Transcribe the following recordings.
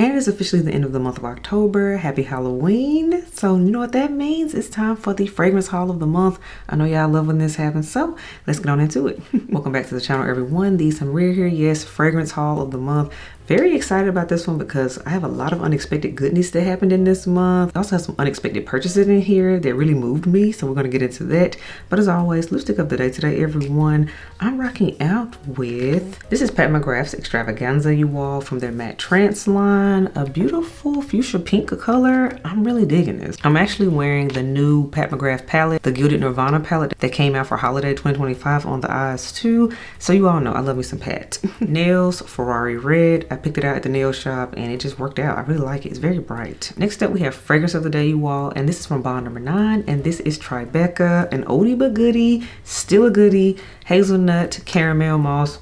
And it's officially the end of the month of October. Happy Halloween. So you know what that means? It's time for the fragrance haul of the month. I know y'all love when this happens, so let's get on into it. Welcome back to the channel, everyone. The SANTAMARIA here. Yes, fragrance haul of the month. Very excited about this one because I have a lot of unexpected goodness that happened in this month. I also have some unexpected purchases in here that really moved me, so we're going to get into that. But as always, lipstick of the day today, everyone. I'm rocking out with, this is Pat McGrath's Extravaganza, you all, from their Matte Trance line. A beautiful fuchsia pink color. I'm really digging this. I'm actually wearing the new Pat McGrath palette, the Gilded Nirvana palette that came out for holiday 2025 on the eyes too. So you all know I love me some Pat. Nails, Ferrari Red. I picked it out at the nail shop and it just worked out. I really like it. It's very bright. Next up we have fragrance of the day, you all, and this is from bond number 9, and this is Tribeca, an oldie but goodie, still a goodie. Hazelnut, caramel moss,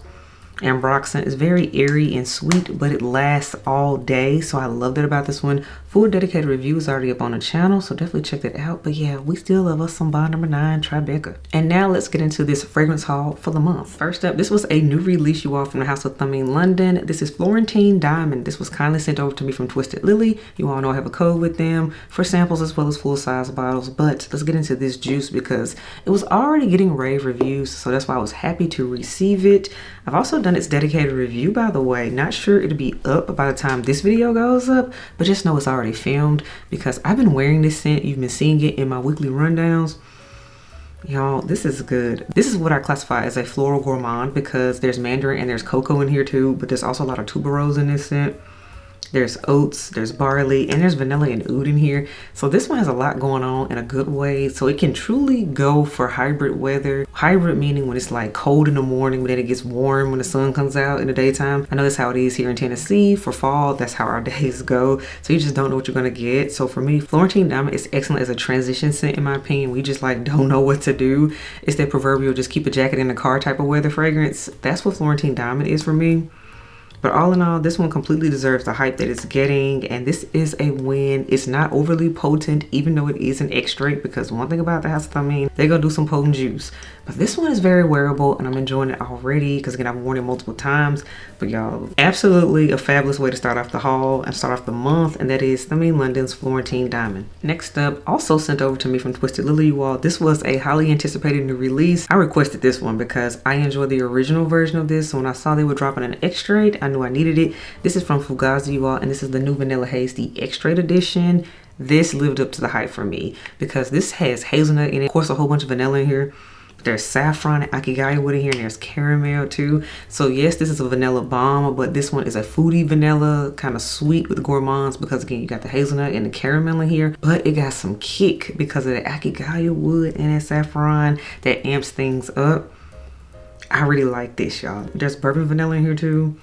and Ambroxan is very airy and sweet, but it lasts all day, so I love that about this one. Full dedicated review is already up on the channel, so definitely check that out. But yeah, we still love us some bond number 9 Tribeca. And now let's get into this fragrance haul for the month. First up, this was a new release, you all, from the house of Thameen London. This is Florentine Diamond. This was kindly sent over to me from Twisted Lily. You all know I have a code with them for samples as well as full-size bottles. But let's get into this juice because it was already getting rave reviews, so that's why I was happy to receive it. I've also done its dedicated review, by the way. Not sure it'll be up by the time this video goes up, but just know it's already filmed because I've been wearing this scent. You've been seeing it in my weekly rundowns. Y'all, this is good. This is what I classify as a floral gourmand because there's mandarin and there's cocoa in here too, but there's also a lot of tuberose in this scent. There's oats, there's barley, and there's vanilla and oud in here. So this one has a lot going on in a good way. So it can truly go for hybrid weather. Hybrid meaning when it's like cold in the morning, but then it gets warm when the sun comes out in the daytime. I know that's how it is here in Tennessee. For fall, that's how our days go. So you just don't know what you're gonna get. So for me, Florentine Diamond is excellent as a transition scent in my opinion. We just like don't know what to do. It's that proverbial just keep a jacket in the car type of weather fragrance. That's what Florentine Diamond is for me. But all in all, this one completely deserves the hype that it's getting, and this is a win. It's not overly potent, even though it is an extrait, because one thing about the house of Thameen, they go do some potent juice. But this one is very wearable, and I'm enjoying it already, because again, I've worn it multiple times. But y'all, absolutely a fabulous way to start off the haul and start off the month, and that is Thameen London's Florentine Diamond. Next up, also sent over to me from Twisted Lily, you all, this was a highly anticipated new release. I requested this one because I enjoyed the original version of this, so when I saw they were dropping an extrait, I knew I needed it. This is from Fugazzi, you all, and this is the new Vanilla Haze, the extrait edition. This lived up to the hype for me because this has hazelnut in it. Of course, a whole bunch of vanilla in here. There's saffron and akigaya wood in here, and there's caramel too. So yes, this is a vanilla bomb, but this one is a foodie vanilla, kind of sweet with gourmands because again, you got the hazelnut and the caramel in here, but it got some kick because of the akigaya wood and that saffron that amps things up. I really like this, y'all. There's bourbon vanilla in here too.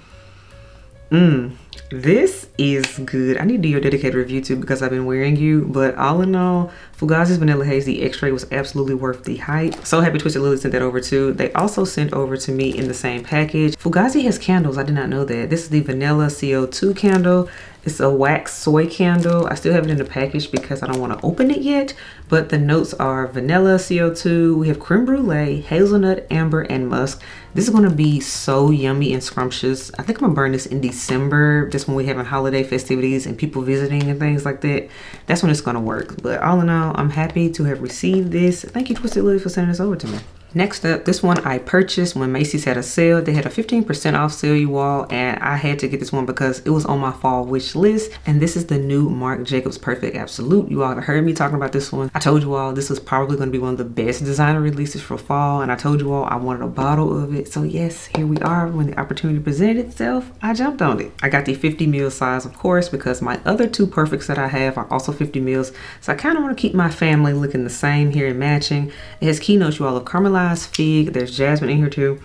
This is good. I need to do your dedicated review too because I've been wearing you, but all in all, Fugazzi's Vanilla Haze, the extrait, was absolutely worth the hype. So happy Twisted Lily sent that over too. They also sent over to me in the same package. Fugazzi has candles. I did not know that. This is the Vanilla CO2 candle. It's a wax soy candle. I still have it in the package because I don't want to open it yet, but the notes are vanilla, CO2, we have creme brulee, hazelnut, amber, and musk. This is going to be so yummy and scrumptious. I think I'm gonna burn this in December, just when we having holiday festivities and people visiting and things like that. That's when it's going to work. But all in all, I'm happy to have received this. Thank you, Twisted Lily, for sending this over to me. Next up, this one I purchased when Macy's had a sale. They had a 15% off sale, you all, and I had to get this one because it was on my fall wish list. And this is the new Marc Jacobs Perfect Absolute. You all have heard me talking about this one. I told you all this was probably going to be one of the best designer releases for fall, and I told you all I wanted a bottle of it. So yes, here we are. When the opportunity presented itself, I jumped on it. I got the 50 ml size, of course, because my other two perfects that I have are also 50 mils. So I kind of want to keep my family looking the same here and matching. It has keynotes, you all, of caramelized fig. There's jasmine in here too.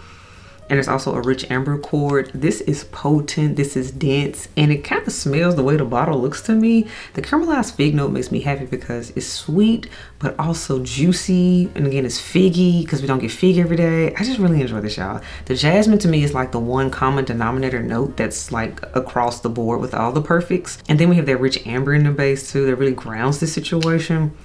And there's also a rich amber cord. This is potent, this is dense, and it kind of smells the way the bottle looks to me. The caramelized fig note makes me happy because it's sweet, but also juicy. And again, it's figgy because we don't get fig every day. I just really enjoy this, y'all. The jasmine to me is like the one common denominator note that's like across the board with all the perfects. And then we have that rich amber in the base too that really grounds this situation.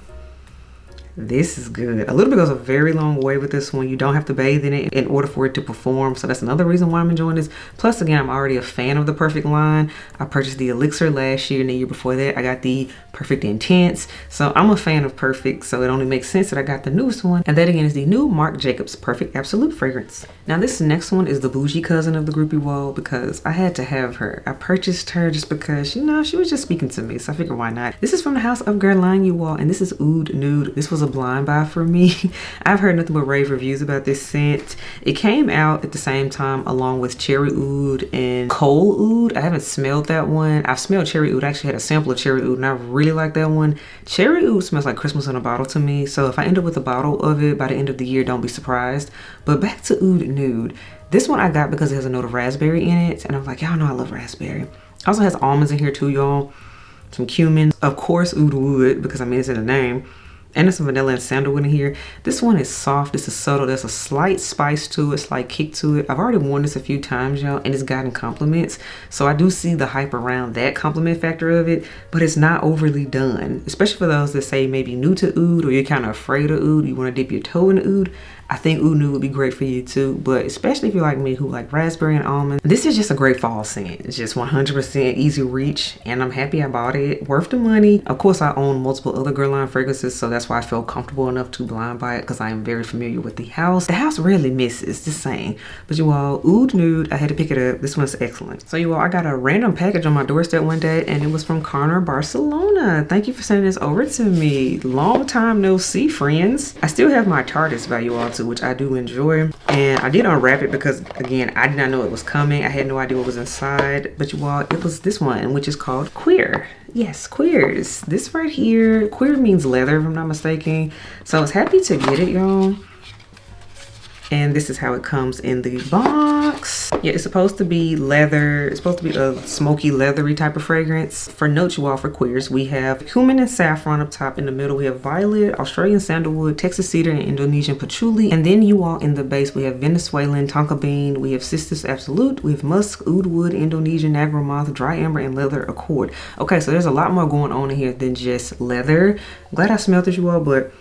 This is good. A little bit goes a very long way with this one. You don't have to bathe in it in order for it to perform. So that's another reason why I'm enjoying this. Plus, again, I'm already a fan of the Perfect line. I purchased the Elixir last year, and the year before that, I got the Perfect Intense. So I'm a fan of Perfect, so it only makes sense that I got the newest one. And that again is the new Marc Jacobs Perfect Absolute fragrance. Now this next one is the bougie cousin of the group you all, because I had to have her. I purchased her just because, you know, she was just speaking to me, so I figured why not. This is from the house of Guerlain you all, and this is Oud Nude. This was a blind buy for me. I've heard nothing but rave reviews about this scent. It came out at the same time along with Cherry Oud and Coal Oud. I haven't smelled that one. I've smelled Cherry Oud. I actually had a sample of Cherry Oud and I really like that one. Cherry Oud smells like Christmas in a bottle to me, so if I end up with a bottle of it by the end of the year, don't be surprised. But back to Oud Nude. This one I got because it has a note of raspberry in it, and I'm like, y'all know I love raspberry. Also has almonds in here too, y'all. Some cumin, of course oud wood, because I mean it's in the name. And there's some vanilla and sandalwood in here. This one is soft, this is subtle, there's a slight spice to it, slight kick to it. I've already worn this a few times, y'all, and it's gotten compliments. So I do see the hype around that compliment factor of it, but it's not overly done. Especially for those that say maybe new to oud, or you're kind of afraid of oud, you want to dip your toe in oud. I think Oud Nude would be great for you too, but especially if you're like me who like raspberry and almond. This is just a great fall scent. It's just 100% easy reach, and I'm happy I bought it. Worth the money. Of course, I own multiple other Guerlain fragrances, so that's why I felt comfortable enough to blind buy it, because I am very familiar with the house. The house rarely misses, just saying. But you all, Oud Nude, I had to pick it up. This one's excellent. So you all, I got a random package on my doorstep one day, and it was from Carner, Barcelona. Thank you for sending this over to me. Long time no see, friends. I still have my TARDIS by you all, which I do enjoy, and I did unwrap it because again I did not know it was coming. I had no idea what was inside, but you all, it was this one, which is called Cuirs. Yes, Cuirs. This right here, Cuirs means leather if I'm not mistaken, so I was happy to get it, y'all. And this is how it comes in the box. Yeah, it's supposed to be leather. It's supposed to be a smoky, leathery type of fragrance. For notes, you all, for Cuirs, we have cumin and saffron up top. In the middle, we have violet, Australian sandalwood, Texas cedar, and Indonesian patchouli. And then you all, in the base, we have Venezuelan tonka bean, we have Cistus absolute, we have musk, oud wood, Indonesian nagro moth, dry amber, and leather accord. Okay, so there's a lot more going on in here than just leather. I'm glad I smelled this, you all, but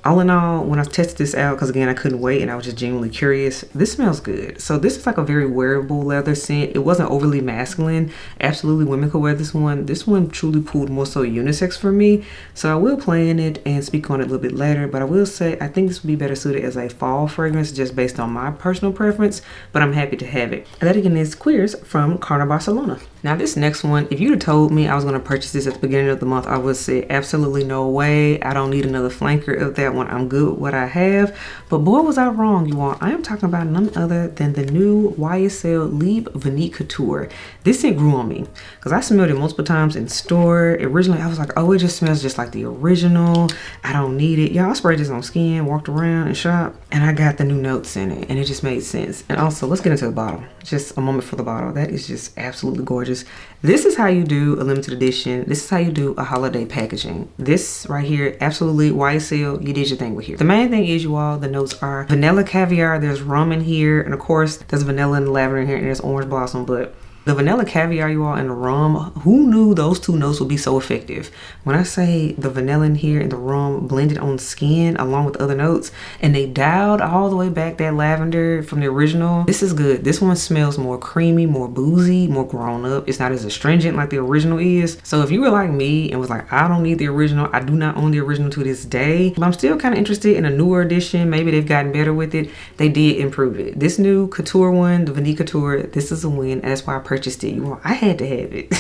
all in all, when I tested this out, because again I couldn't wait and I was just genuinely curious, this smells good. So this is like a very wearable leather scent. It wasn't overly masculine. Absolutely women could wear this one. This one truly pulled more so unisex for me, so I will play in it and speak on it a little bit later. But I will say I think this would be better suited as a fall fragrance just based on my personal preference, but I'm happy to have it. And that again is Cuirs from Carner, Barcelona. Now this next one, if you'd have told me I was going to purchase this at the beginning of the month, I would say absolutely no way. I don't need another flanker of that one. I'm good with what I have. But boy, was I wrong, you all. I am talking about none other than the new YSL Libre Vanille Couture. This scent grew on me because I smelled it multiple times in store. Originally, I was like, oh, it just smells just like the original. I don't need it. Y'all, I sprayed this on skin, walked around and shopped, and I got the new notes in it, and it just made sense. And also, let's get into the bottle. Just a moment for the bottle. That is just absolutely gorgeous. This is how you do a limited edition. This is how you do a holiday packaging. This right here, absolutely YSL, you did your thing with here. The main thing is, you all, the notes are vanilla caviar, there's rum in here, and of course there's vanilla and lavender in here, and there's orange blossom. But the vanilla caviar, you all, and the rum, who knew those two notes would be so effective? When I say the vanilla in here and the rum blended on skin along with other notes, and they dialed all the way back that lavender from the original, this is good. This one smells more creamy, more boozy, more grown up. It's not as astringent like the original is. So if you were like me and was like, I don't need the original, I do not own the original to this day, but I'm still kind of interested in a newer edition. Maybe they've gotten better with it. They did improve it. This new Couture one, the Vanille Couture, this is a win, and that's why I purchased it, you all. I had to have it.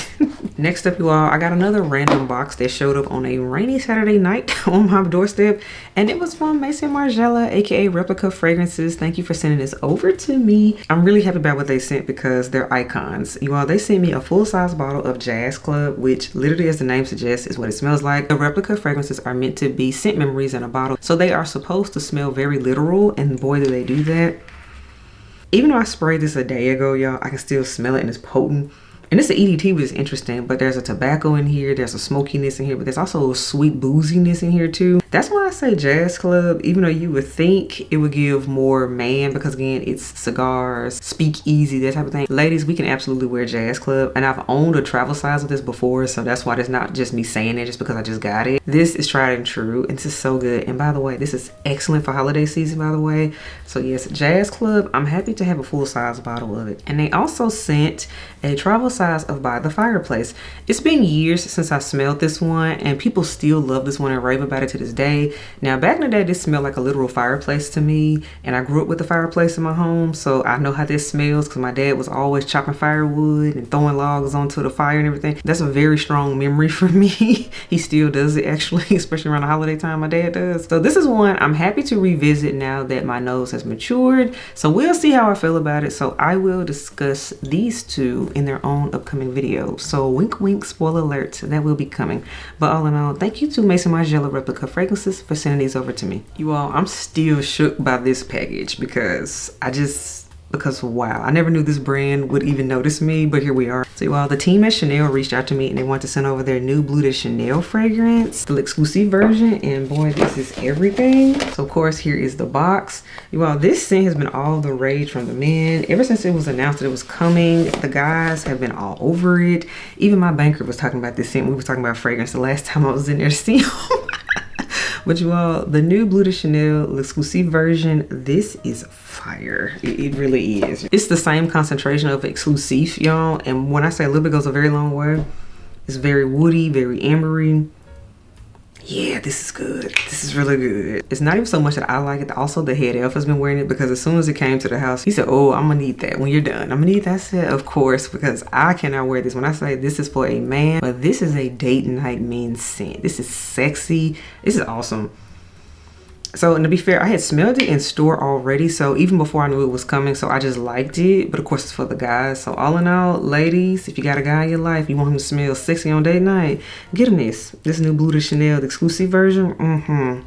Next up, you all, I got another random box that showed up on a rainy Saturday night on my doorstep, and it was from Maison Margelia, aka Replica Fragrances. Thank you for sending this over to me. I'm really happy about what they sent because they're icons. You all, they sent me a full-size bottle of Jazz Club, which literally, as the name suggests, is what it smells like. The Replica fragrances are meant to be scent memories in a bottle, so they are supposed to smell very literal, and boy, do they do that. Even though I sprayed this a day ago, y'all, I can still smell it and it's potent. And it's an EDT, which is interesting, but there's a tobacco in here, there's a smokiness in here, but there's also a sweet booziness in here too. That's why I say Jazz Club, even though you would think it would give more man, because again, it's cigars, speakeasy, that type of thing. Ladies, we can absolutely wear Jazz Club, and I've owned a travel size of this before, so that's why it's not just me saying it just because I just got it. This is tried and true, and this is so good. And by the way, this is excellent for holiday season, by the way. So yes, Jazz Club, I'm happy to have a full size bottle of it. And they also sent a travel size of By the Fireplace. It's been years since I smelled this one, and people still love this one and rave about it to this day. Now, back in the day, this smelled like a literal fireplace to me, and I grew up with a fireplace in my home, so I know how this smells because my dad was always chopping firewood and throwing logs onto the fire and everything. That's a very strong memory for me. He still does it, actually, especially around the holiday time, my dad does. So this is one I'm happy to revisit now that my nose has matured. So we'll see how I feel about it. So I will discuss these two in their own upcoming videos. So wink wink, spoiler alert, that will be coming. But all in all, thank you to Maison Margelia Replica Fragrances for sending these over to me. You all, I'm still shook by this package because wow, I never knew this brand would even notice me, but here we are. So you all, the team at Chanel reached out to me and they want to send over their new Bleu de Chanel fragrance, the exclusive version, and boy, this is everything. So of course, here is the box. You all, this scent has been all the rage from the men. Ever since it was announced that it was coming, the guys have been all over it. Even my banker was talking about this scent. We was talking about fragrance the last time I was in there to see him. But you all, the new Bleu de Chanel exclusive version, this is fire. It really is. It's the same concentration of exclusive, y'all. And when I say a little bit goes a very long way, it's very woody, very ambery. Yeah, this is good. This is really good. It's not even so much that I like it. Also, the head elf has been wearing it because as soon as it came to the house, he said, oh, I'm gonna need that when you're done. I'm gonna need that set, of course, because I cannot wear this. When I say this is for a man, but this is a date night men's scent. This is sexy. This is awesome. So, and to be fair, I had smelled it in store already, so even before I knew it was coming, so I just liked it. But of course, it's for the guys. So all in all, ladies, if you got a guy in your life, you want him to smell sexy on date night, get him this new Bleu de Chanel, the exclusive version.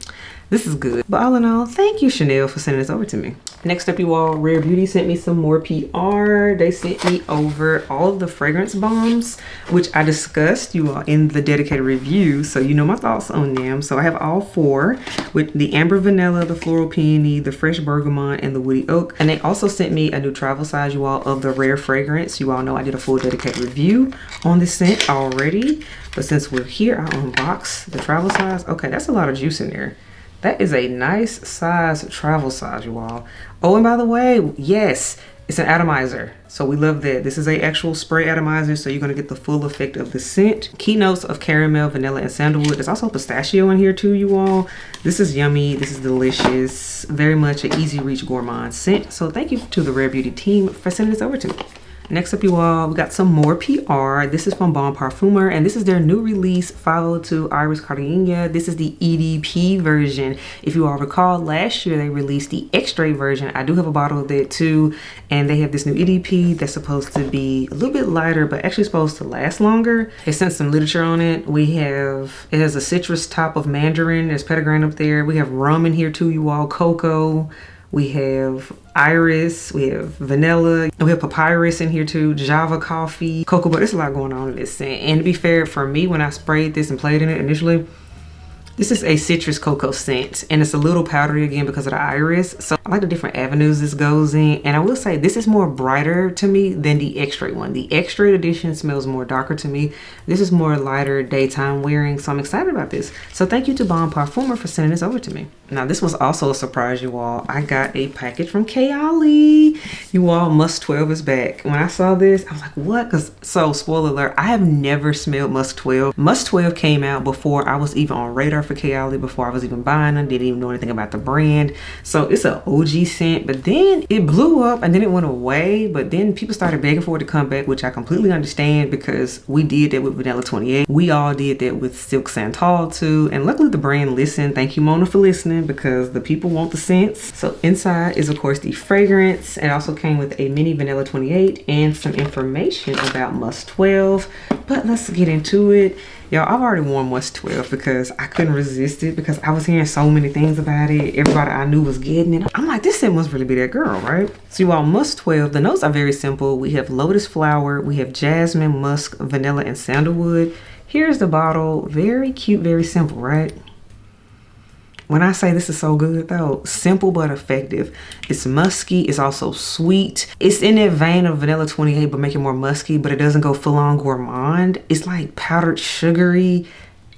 This is good. But all in all, thank you, Chanel, for sending this over to me. Next up, you all, Rare Beauty sent me some more PR. They sent me over all of the fragrance bombs, which I discussed, you all, in the dedicated review. So you know my thoughts on them. So I have all four with the Amber Vanilla, the Floral Peony, the Fresh Bergamot, and the Woody Oak. And they also sent me a new travel size, you all, of the Rare fragrance. You all know I did a full dedicated review on this scent already. But since we're here, I unbox the travel size. Okay, that's a lot of juice in there. That is a nice size travel size, you all. Oh, and by the way, yes, it's an atomizer. So we love that. This is a actual spray atomizer, so you're gonna get the full effect of the scent. Key notes of caramel, vanilla, and sandalwood. There's also pistachio in here too, you all. This is yummy, this is delicious. Very much an easy reach gourmand scent. So thank you to the Rare Beauty team for sending this over to me. Next up, you all, we got some more PR. This is from Parfumer, and this is their new release, 502 Iris Cartegena. This is the EDP version. If you all recall, last year they released the Extrait version. I do have a bottle of that too, and they have this new EDP that's supposed to be a little bit lighter, but actually supposed to last longer. They sent some literature on it. It has a citrus top of mandarin. There's petitgrain up there. We have rum in here too, you all, cocoa. We have iris, we have vanilla, and we have papyrus in here too, Java coffee, cocoa butter. There's a lot going on in this scent. And to be fair, for me, when I sprayed this and played in it initially, this is a citrus cocoa scent, and it's a little powdery again because of the iris. So I like the different avenues this goes in. And I will say this is more brighter to me than the Extrait one. The Extrait edition smells more darker to me. This is more lighter daytime wearing, so I'm excited about this. So thank you to Parfumer for sending this over to me. Now this was also a surprise, you all. I got a package from Kayali. You all, Musk 12 is back. When I saw this, I was like, what? So spoiler alert, I have never smelled Musk 12. Musk 12 came out before I was even on radar for Kayali, before I was even buying them, didn't even know anything about the brand. So it's an OG scent, but then it blew up and then it went away, but then people started begging for it to come back, which I completely understand because we did that with Vanilla 28. We all did that with Silk Santal too, and luckily the brand listened. Thank you, Mona, for listening, because the people want the scents. So inside is of course the fragrance. It also came with a mini Vanilla 28 and some information about Musk 12, but let's get into it. Y'all, I've already worn Musk 12 because I couldn't resist it because I was hearing so many things about it. Everybody I knew was getting it. I'm like, this scent must really be that girl, right? So you all, Musk 12, the notes are very simple. We have lotus flower, we have jasmine, musk, vanilla, and sandalwood. Here's the bottle. Very cute, very simple, right? When I say this is so good though, simple but effective. It's musky, it's also sweet. It's in that vein of vanilla 28, but make it more musky, but it doesn't go full on gourmand. It's like powdered sugary.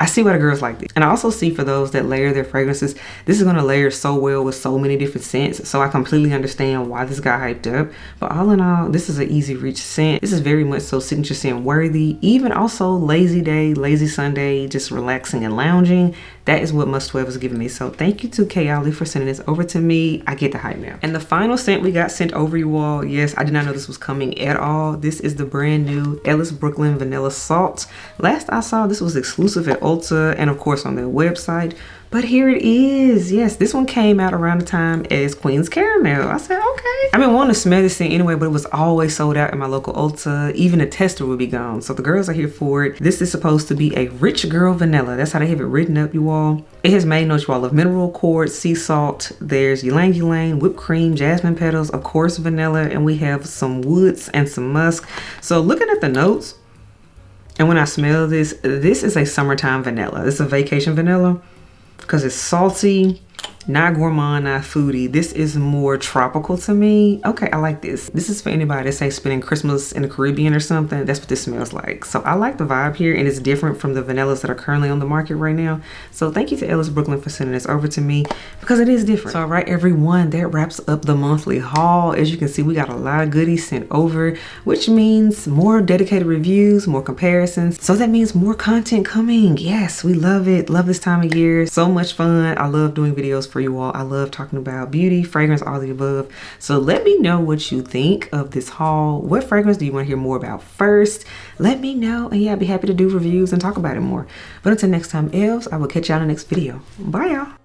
I see why the girls like this. And I also see for those that layer their fragrances, this is gonna layer so well with so many different scents. So I completely understand why this got hyped up. But all in all, this is an easy reach scent. This is very much so signature scent worthy. Even also lazy day, lazy Sunday, just relaxing and lounging. That is what Musk 12 is giving me. So thank you to Kayali for sending this over to me. I get the hype now. And the final scent we got sent over, you all. Yes, I did not know this was coming at all. This is the brand new Ellis Brooklyn Vanilla Salt. Last I saw, this was exclusive at Ulta and of course on their website. But here it is. Yes, this one came out around the time as Queen's Caramel. I said, okay. I've been wanting to smell this thing anyway, but it was always sold out in my local Ulta. Even the tester would be gone. So the girls are here for it. This is supposed to be a rich girl vanilla. That's how they have it written up, you all. It has main notes, you all, of mineral quartz, sea salt. There's ylang ylang, whipped cream, jasmine petals, of course vanilla, and we have some woods and some musk. So looking at the notes, and when I smell this, this is a summertime vanilla. This is a vacation vanilla. Because it's salty, not gourmand, not foodie. This is more tropical to me. Okay, I like this. This is for anybody that say spending Christmas in the Caribbean or something. That's what this smells like. So I like the vibe here, and it's different from the vanillas that are currently on the market right now. So thank you to Ellis Brooklyn for sending this over to me because it is different. So all right, everyone, that wraps up the monthly haul. As you can see, we got a lot of goodies sent over, which means more dedicated reviews, more comparisons. So that means more content coming. Yes, we love it. Love this time of year. So much fun. I love doing videos for you all. I love talking about beauty, fragrance, all the above. So let me know what you think of this haul. What fragrance do you want to hear more about first? Let me know, and yeah, I'd be happy to do reviews and talk about it more. But until next time else, I will catch y'all in the next video. Bye y'all.